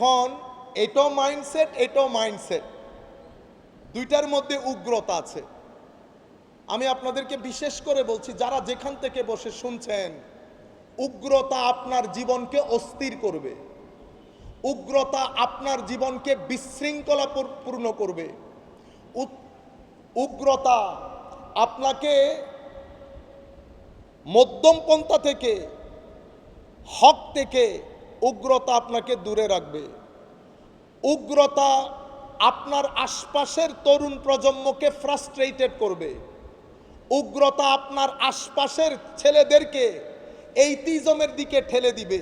এখন এটাও মাইন্ডসেট, দুইটার মধ্যে উগ্রতা আছে। আমি আপনাদেরকে বিশেষ করে বলছি, যারা যেখান থেকে বসে শুনছেন, উগ্রতা আপনার জীবনকে অস্থির করবে, উগ্রতা আপনার জীবনকে বিশৃঙ্খলা পূর্ণ করবে, উগ্রতা আপনাকে মধ্যম পন্থা থেকে, হক থেকে উগ্রতা আপনাকে দূরে রাখবে। উগ্রতা আপনার আশপাশের তরুণ প্রজন্মকে ফ্রাস্ট্রেটেড করবে। উগ্রতা আপনার আশপাশের ছেলেদেরকে এইটিজমের দিকে ঠেলে দিবে।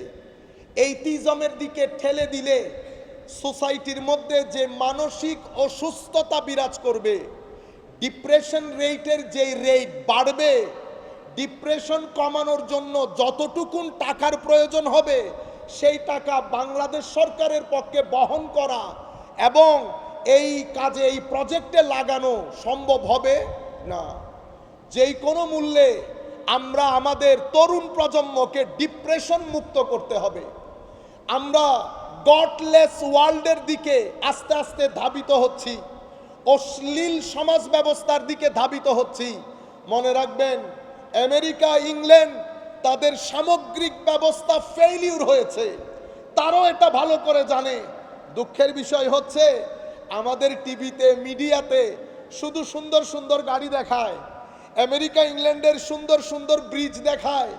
এইটিজমের দিকে ঠেলে দিলে সোসাইটির মধ্যে যে মানসিক অসুস্থতা বিরাজ করবে, ডিপ্রেশন রেটের যে রেট বাড়বে, ডিপ্রেশন কমানোর জন্য যতটুকুন টাকার প্রয়োজন হবে সেই টাকা বাংলাদেশ সরকারের পক্ষে বহন করা এবং এই কাজে, এই প্রজেক্টে লাগানো সম্ভব হবে না। যেই কোনো মূল্যে আমরা আমাদের তরুণ প্রজন্মকে ডিপ্রেশন মুক্ত করতে হবে। আমরা গডলেস ওয়ার্ল্ডের দিকে আস্তে আস্তে ধাবিত হচ্ছি, অশ্লীল সমাজ ব্যবস্থার দিকে ধাবিত হচ্ছি। মনে রাখবেন, আমেরিকা, ইংল্যান্ড তাদের সামগ্রিক ব্যবস্থা ফেইলিউর হয়েছে, তারাও এটা ভালো করে জানে। দুঃখের বিষয় হচ্ছে আমাদের টিভিতে, মিডিয়াতে শুধু সুন্দর সুন্দর গাড়ি দেখায়, আমেরিকা ইংল্যান্ডের সুন্দর সুন্দর ব্রিজ দেখায়,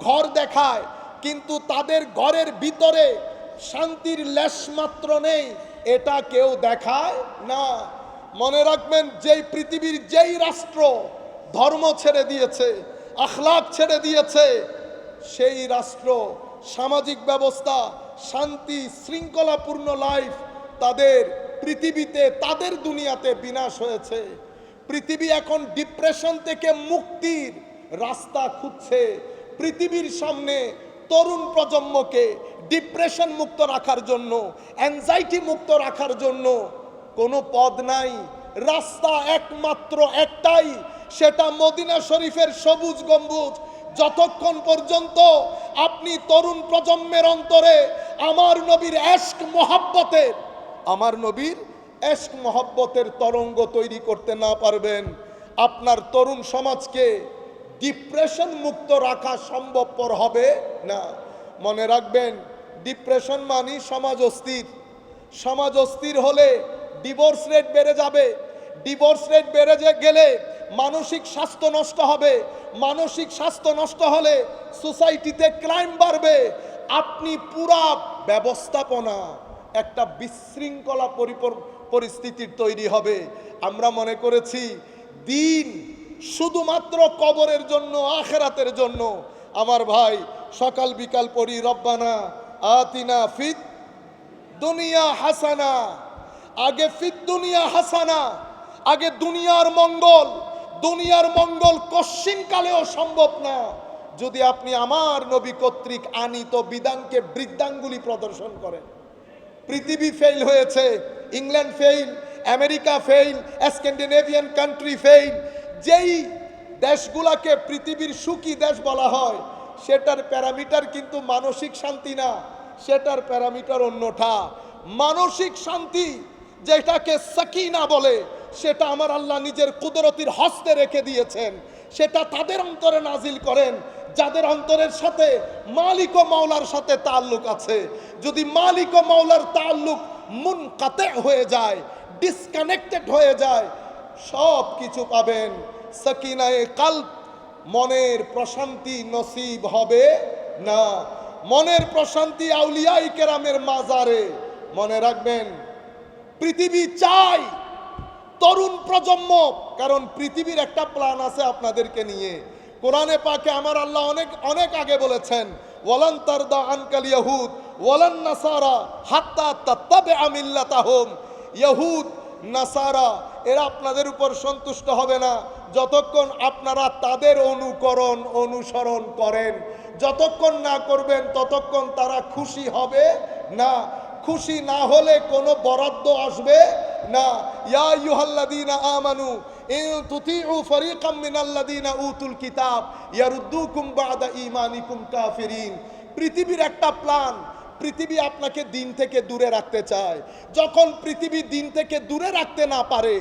ঘর দেখায়, কিন্তু তাদের ঘরের ভিতরে শান্তির লেশমাত্র নেই, এটা কেউ দেখায় না। মনে রাখবেন, যেই পৃথিবীর যেই রাষ্ট্র ধর্ম ছেড়ে দিয়েছে, আখলাক ছেড়ে দিয়েছে, সেই রাষ্ট্র, সামাজিক ব্যবস্থা, শান্তি শৃঙ্খলাপূর্ণ লাইফ তাদের পৃথিবীতে, তাদের দুনিয়াতে বিনাশ হয়েছে। পৃথিবী এখন ডিপ্রেশন থেকে মুক্তির রাস্তা খুঁজছে। পৃথিবীর সামনে তরুণ প্রজন্মকে ডিপ্রেশন মুক্ত রাখার জন্য, অ্যাংজাইটি মুক্ত রাখার জন্য কোনো পদ নাই, রাস্তা একমাত্র একটাই, সেটা মদিনা শরীফের সবুজ গম্বুজ। যতক্ষণ পর্যন্ত আপনি তরুণ প্রজন্মের অন্তরে আমার নবীর এশক মহব্বতের তরঙ্গ তৈরি করতে না পারবেন, আপনার তরুণ সমাজকে ডিপ্রেশন মুক্ত রাখা সম্ভবপর হবে না। মনে রাখবেন, ডিপ্রেশন মানে সমাজ অস্থির। সমাজ অস্থির হলে ডিভোর্স রেট বেড়ে যাবে। ডিভোর্স রেট বেড়ে গেলে মানসিক স্বাস্থ্য নষ্ট হবে। মানসিক স্বাস্থ্য নষ্ট হলে সোসাইটিতে ক্রাইম বাড়বে। আপনি পুরা ব্যবস্থাপনা একটা বিশৃঙ্খলা পরিস্থিতির তৈরি হবে। আমরা মনে করেছি দিন শুধুমাত্র কবরের জন্য, আখেরাতের জন্য। আমার ভাই, সকাল বিকাল পড়ি রব্বানা আতিনা ফিদ দুনিয়া হাসানা। আগে ফিদ দুনিয়া হাসানা, আগে দুনিয়ার মঙ্গল। দুনিয়ার মঙ্গল কশ্চিনকালেও সম্ভব না যদি আপনি আমার নবী কর্তৃক আনিত বিধানকে বৃদ্ধাঙ্গুলি প্রদর্শন করেন। পৃথিবী ফেল হয়েছে, England fail, America fail, Scandinavian country fail. যেই দেশগুলাকে পৃথিবীর সুখী দেশ বলা হয়, সেটার প্যারামিটার কিন্তু মানসিক শান্তি না, সেটার প্যারামিটার অন্যটা। মানসিক শান্তি যেটাকে সাকিনা বলে, সেটা আমার আল্লাহ নিজের কুদরতির হস্তে রেখে দিয়েছেন। সেটা তাদের অন্তরে নাজিল করেন যাদের অন্তরের সাথে মালিক ও মাওলার সাথে তাল্লুক আছে। যদি মালিক ও মাওলার তাল্লুক মুনকাতে হয়ে যায়, ডিসকানেক্টেড হয়ে যায়, সব কিছু পাবেন। সাকিনায়ে কালব, মনের প্রশান্তি নসিব হবে না। মনের প্রশান্তি আউলিয়াই কেরামের মাজারে। মনে রাখবেন, পৃথিবী চাই তরুণ প্রজন্ম, কারণ পৃথিবীর একটা প্ল্যান আছে আপনাদেরকে নিয়ে। কোরআনে পাকে আমার আল্লাহ অনেক আগে বলেছেন, ওয়ালান তারদা আনকাল ইয়াহুদ ওয়ালান নাসারা হাত্তা তাত্তাবিআ মিল্লাতাহুম। ইহুদ, নাসারা এরা আপনাদের উপর সন্তুষ্ট হবে না যতক্ষণ আপনারা তাদের অনুসরণ করেন। যতক্ষণ না করবেন ততক্ষণ তারা খুশি হবে না। খুশি না হলে কোনো বরাদ্দ আসবে না। ইয়া আইয়ুহাল্লাযীনা আমানু ইন তুতিউ ফারীকাম মিনাল্লাযীনা উতুল কিতাব ইয়ারুদ্দুকুম বা'দা ঈমানিকুম কাফিরিন। পৃথিবীর একটা প্ল্যান, পৃথিবী আপনাকে দিন থেকে দূরে রাখতে চায়। যখন পৃথিবী দিন থেকে দূরে রাখতে না পারে,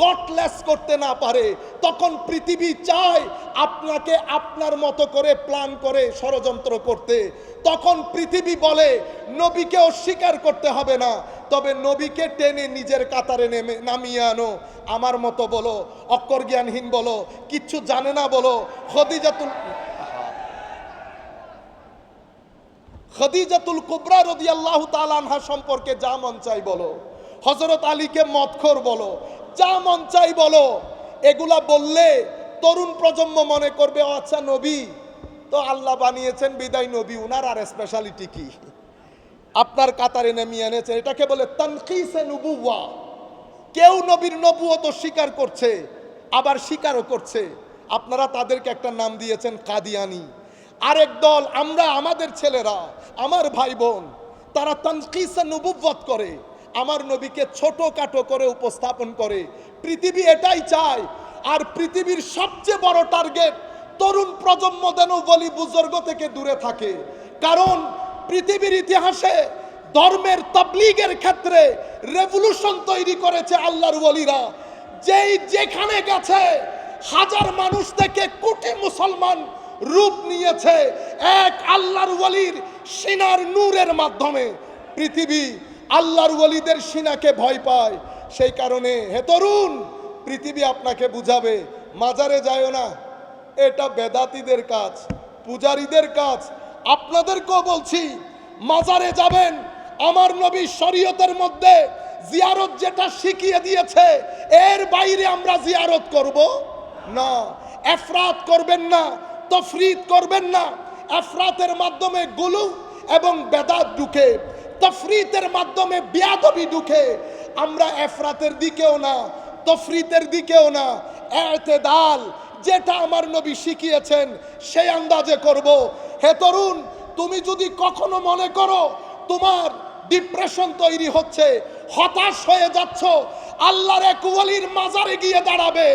গডলেস করতে না পারে, তখন পৃথিবী চায় আপনাকে আপনার মতো করে প্ল্যান করে ষড়যন্ত্র করতে। তখন পৃথিবী বলে নবীকে অস্বীকার করতে হবে না, তবে নবীকে টেনে নিজের কাতারে নামিয়ে আনো। আমার মতো বলো, অক্ষর জ্ঞানহীন বলো, কিচ্ছু জানে না বলো, খদিজাতুল কুবরা রাদিয়াল্লাহু তাআলা আনহা সম্পর্কে যা মন চাই বলো, হযরত আলীকে মদখোর বলো, যা মন চাই বলো। এগুলা বললে তরুণ প্রজন্ম মনে করবে আচ্ছা নবী তো আল্লাহ বানিয়েছেন বিদায় নবী, উনার আর স্পেশালিটি কি? আপনার কাতারে নামিয়ে এনেছে। এটাকে বলে তানকিসে নবুওয়া। কেউ নবীর নবুয়ত স্বীকার করছে, আবার স্বীকারও করছে। আপনারা তাদেরকে একটা নাম দিয়েছেন কাদিয়ানি। আরেক দল আমরা, আমাদের ছেলেরা, আমার ভাই বোন, তারা তানকিসে নবুওয়াত করে, আমার নবীকে ছোটখাটো করে উপস্থাপন করে। পৃথিবী এটাই চায়। আর পৃথিবীর সবচেয়ে বড় টার্গেট তরুণ প্রজন্ম যেন বলি বুজুর্গ থেকে দূরে থাকে। কারণ পৃথিবীর ইতিহাসে ধর্মের তাবলীগের ক্ষেত্রে রেভলিউশন তৈরি করেছে আল্লাহর ওলিরা। যেই যেখানে গেছে হাজার মানুষ থেকে কোটি মুসলমান রূপ নিয়েছে এক আল্লাহর ওলির সিনার নূরের মাধ্যমে। পৃথিবী আল্লাহর ওলিদের সিনাকে ভয় পায়। সেই কারণে হে তরুণ, পৃথিবী আপনাকে বুঝাবে মাজারে যায়ও না, এটা বেদাতীদের কাজ, পূজারীদের কাজ। আপনাদেরকেও বলছি মাজারে যাবেন, আমার নবী শরীয়তের মধ্যে জিয়ারত যেটা শিখিয়ে দিয়েছে এর বাইরে আমরা জিয়ারত করব না। এফরাত করবেন না, তফরিদ করবেন না। এফরাতের মাধ্যমে গুলু এবং বেদাত ঢুকে, তফরিতের মাধ্যমে বিয়াদবি ঢুকে। আমরা এফরাতের দিকেও না, তফরিতের দিকেও না, ইতিদাল যেটা আমার নবী শিখিয়েছেন সেই আন্দাজে করব। হে তরুণ, তুমি যদি কখনো মনে করো তোমার ডিপ্রেশন তৈরি হচ্ছে, হতাশ হয়ে যাচ্ছ, আল্লাহর এক ওলির মাজারে গিয়ে দাঁড়াবে,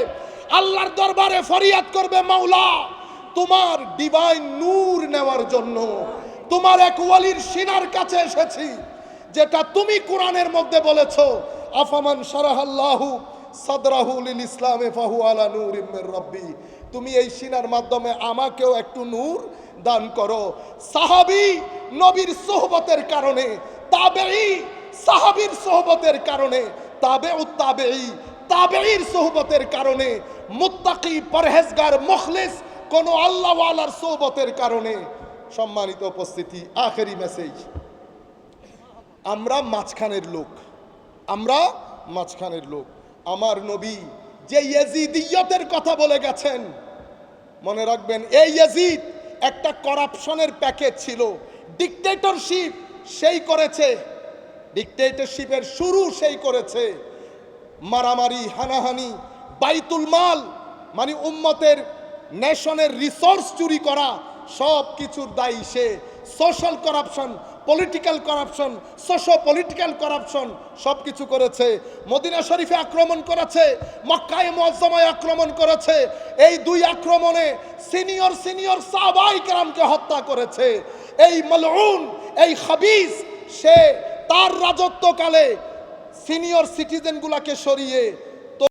আল্লাহর দরবারে ফরিয়াদ করবে মাওলা তোমার ডিভাইন নূর নেওয়ার জন্য। তোমার এক ওলির সিনার কাছে এসেছি, যেটা তুমি কোরআনের মধ্যে বলেছো আফামান শারাহাল্লাহু সাদরাহু লিল ইসলামে ফাহু আলা নূরিম মির রাব্বি। তুমি এই সিনার মাধ্যমে আমাকেও একটু নূর দান করো। সাহাবী নবীর সোহবতের কারণে, তাবেঈ সাহাবীর সোহবতের কারণে, তাবেউত তাবেঈ তাবেঈর সোহবতের কারণে, মুত্তাকি পরহেজগার মুখলিস কোন আল্লাহওয়ালার সোহবতের কারণে। সম্মানিত উপস্থিতি, আখেরি মেসেজ, আমরা মাঝখানের লোক, আমরা মাঝখানের লোক। আমার নবী যে ইয়াজিদিয়তের কথা বলে গেছেন, মনে রাখবেন এই ইয়াজিদ একটা করাপশনের প্যাকেজ ছিল, ডিক্টেটরশিপ সেই করেছে, ডিক্টেটরশিপের শুরু সেই করেছে। মারামারি, হানাহানি, বাইতুল মাল মানে উম্মতের নেশনের রিসোর্স চুরি করা, সব কিছুর দায়ী সে। Social corruption, political corruption, socio political corruption সব কিছু করেছে। মদিনা শরীফে আক্রমণ করেছে, মক্কায়ে মুআজ্জামায় আক্রমণ করেছে। এই দুই আক্রমণে সিনিয়র সাহাবায়ে কেরামকে হত্যা করেছে। এই মালউন, এই খাবিস, সে তার রাজত্বকালে সিনিয়র সিটিজেনগুলোকে সরিয়ে